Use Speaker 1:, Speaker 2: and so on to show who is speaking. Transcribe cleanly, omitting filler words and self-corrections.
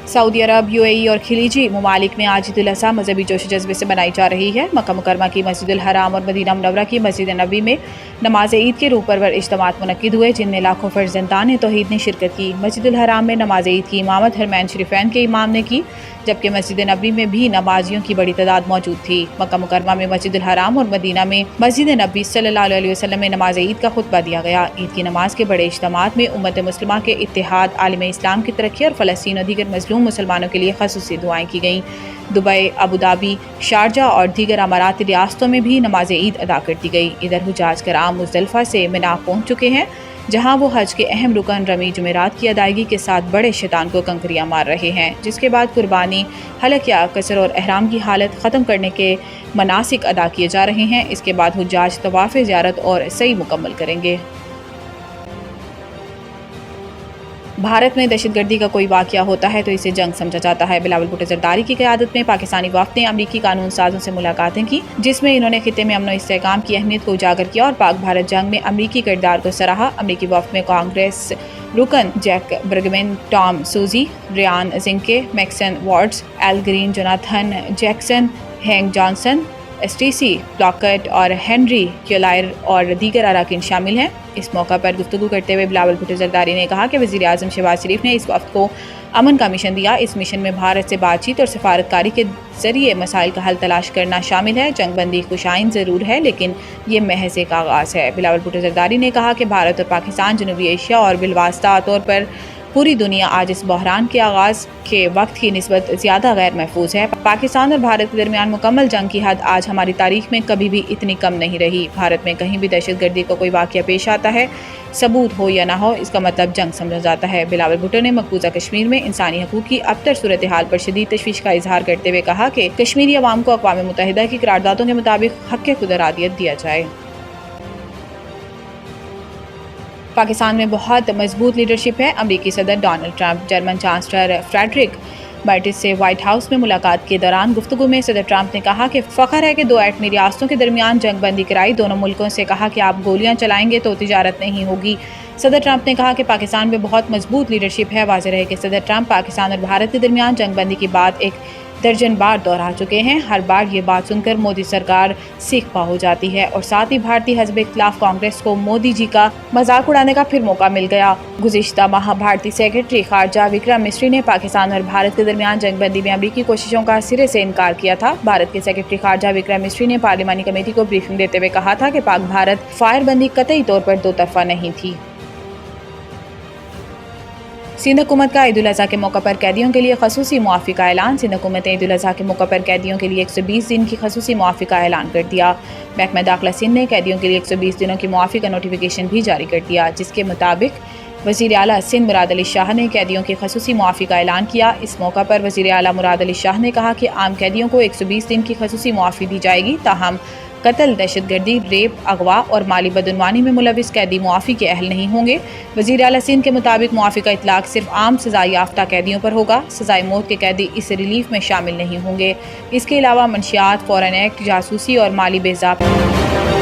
Speaker 1: سعودی عرب، UAE اور خلیجی ممالک میں آج عید الاضحیٰ مذہبی جوش و جذبے سے منائی جا رہی ہے۔ مکہ مکرمہ کی مسجد الحرام اور مدینہ منورہ کی مسجد نبوی میں نماز عید کے روح پرور اجتماعات منعقد ہوئے، جن میں لاکھوں فرزندان توحید نے شرکت کی۔ مسجد الحرام میں نماز عید کی امامت حرمین شریفین کے امام نے کی، جبکہ مسجد نبوی میں بھی نمازیوں کی بڑی تعداد موجود تھی۔ مکہ مکرمہ میں مسجد الحرام اور مدینہ میں مسجد نبوی صلی اللہ علیہ وسلم میں نماز عید کا خطبہ دیا گیا۔ عید کی نماز کے بڑے اجتماعات میں امت مسلمہ کے اتحاد، عالم اسلام کی ترقی اور فلسطین اور دیگر مظلوم مسلمانوں کے لیے خصوصی دعائیں کی گئیں۔ دبئی، ابوظہبی، شارجہ اور دیگر اماراتی ریاستوں میں بھی نماز عید ادا کر دی گئی۔ ادھر حجاج کرام مزدلفہ سے منا پہنچ چکے ہیں، جہاں وہ حج کے اہم رکن رمی جمعرات کی ادائیگی کے ساتھ بڑے شیطان کو کنکریاں مار رہے ہیں، جس کے بعد قربانی، حلق یا قصر اور احرام کی حالت ختم کرنے کے مناسک ادا کیے جا رہے ہیں۔ اس کے بعد حجاج طواف زیارت اور سعی مکمل کریں گے۔ بھارت میں دہشت گردی کا کوئی واقعہ ہوتا ہے تو اسے جنگ سمجھا جاتا ہے۔ بلاول بھٹو زرداری کی قیادت میں پاکستانی وفد نے امریکی قانون سازوں سے ملاقاتیں کی، جس میں انہوں نے خطے میں امن و استحکام کی اہمیت کو اجاگر کیا اور پاک بھارت جنگ میں امریکی کردار کو سراہا۔ امریکی وفد میں کانگریس رکن Jack Bergman, Tom Suozzi, Ryan Zinke, Maxine وارڈز، Al Green, Jonathan Jackson, Hank Johnson, Stacey Plaskett اور ہنری کیولائر اور دیگر اراکین شامل ہیں۔ اس موقع پر گفتگو کرتے ہوئے بلاول بھٹو زرداری نے کہا کہ وزیر اعظم شہباز شریف نے اس وفد کو امن کا مشن دیا۔ اس مشن میں بھارت سے بات چیت اور سفارتکاری کے ذریعے مسائل کا حل تلاش کرنا شامل ہے۔ جنگ بندی خوشائن ضرور ہے، لیکن یہ محض ایک آغاز ہے۔ بلاول بھٹو زرداری نے کہا کہ بھارت اور پاکستان جنوبی ایشیا اور بالواسطہ طور پر پوری دنیا آج اس بحران کے آغاز کے وقت کی نسبت زیادہ غیر محفوظ ہے۔ پاکستان اور بھارت کے درمیان مکمل جنگ کی حد آج ہماری تاریخ میں کبھی بھی اتنی کم نہیں رہی۔ بھارت میں کہیں بھی دہشت گردی کا کوئی واقعہ پیش آتا ہے، ثبوت ہو یا نہ ہو، اس کا مطلب جنگ سمجھا جاتا ہے۔ بلاول بھٹو نے مقبوضہ کشمیر میں انسانی حقوق کی ابتر صورتحال پر شدید تشویش کا اظہار کرتے ہوئے کہا کہ کشمیری عوام کو اقوام متحدہ کی قراردادوں کے مطابق حق خود ارادیت دیا جائے۔ پاکستان میں بہت مضبوط لیڈرشپ ہے۔ امریکی صدر Donald Trump German chancellor Friedrich Merz سے وائٹ ہاؤس میں ملاقات کے دوران گفتگو میں صدر ٹرمپ نے کہا کہ فخر ہے کہ دو ایٹمی ریاستوں کے درمیان جنگ بندی کرائی۔ دونوں ملکوں سے کہا کہ آپ گولیاں چلائیں گے تو تجارت نہیں ہوگی۔ صدر ٹرمپ نے کہا کہ پاکستان میں بہت مضبوط لیڈرشپ ہے۔ واضح رہے کہ صدر ٹرمپ پاکستان اور بھارت کے درمیان جنگ بندی کی بات ایک درجن بار دہرا چکے ہیں۔ ہر بار یہ بات سن کر مودی سرکار سیخ پا ہو جاتی ہے اور ساتھ ہی بھارتی حزب اختلاف کانگریس کو مودی جی کا مذاق اڑانے کا پھر موقع مل گیا۔ گزشتہ ماہ بھارتی سیکرٹری خارجہ وکرم مسری نے پاکستان اور بھارت کے درمیان جنگ بندی میں امریکی کوششوں کا سرے سے انکار کیا تھا۔ بھارت کے سیکرٹری خارجہ وکرم مسری نے پارلیمانی کمیٹی کو بریفنگ دیتے ہوئے کہا تھا کہ پاک بھارت فائر بندی قطعی طور پر دو طرفہ نہیں تھی۔ سندھ حکومت کا عید الاضحیٰ کے موقع پر قیدیوں کے لیے خصوصی معافی کا اعلان۔ سندھ حکومت نے عید الاضحیٰ کے موقع پر قیدیوں کے لیے 120 دن کی خصوصی معافی کا اعلان کر دیا۔ محکمہ داخلہ سندھ نے قیدیوں کے لیے 120 دنوں کی معافی کا نوٹیفیکیشن بھی جاری کر دیا، جس کے مطابق وزیر اعلیٰ سندھ مراد علی شاہ نے قیدیوں کی خصوصی معافی کا اعلان کیا۔ اس موقع پر وزیر اعلیٰ مراد علی شاہ نے کہا کہ عام قیدیوں کو 120 دن کی خصوصی معافی دی جائے گی، تاہم قتل، دہشت گردی، ریپ، اغوا اور مالی بدعنوانی میں ملوث قیدی معافی کے اہل نہیں ہوں گے۔ وزیر اعلیٰ سندھ کے مطابق معافی کا اطلاق صرف عام سزا یافتہ قیدیوں پر ہوگا۔ سزائے موت کے قیدی اس ریلیف میں شامل نہیں ہوں گے۔ اس کے علاوہ منشیات، فورن ایکٹ، جاسوسی اور مالی بے ضابطہ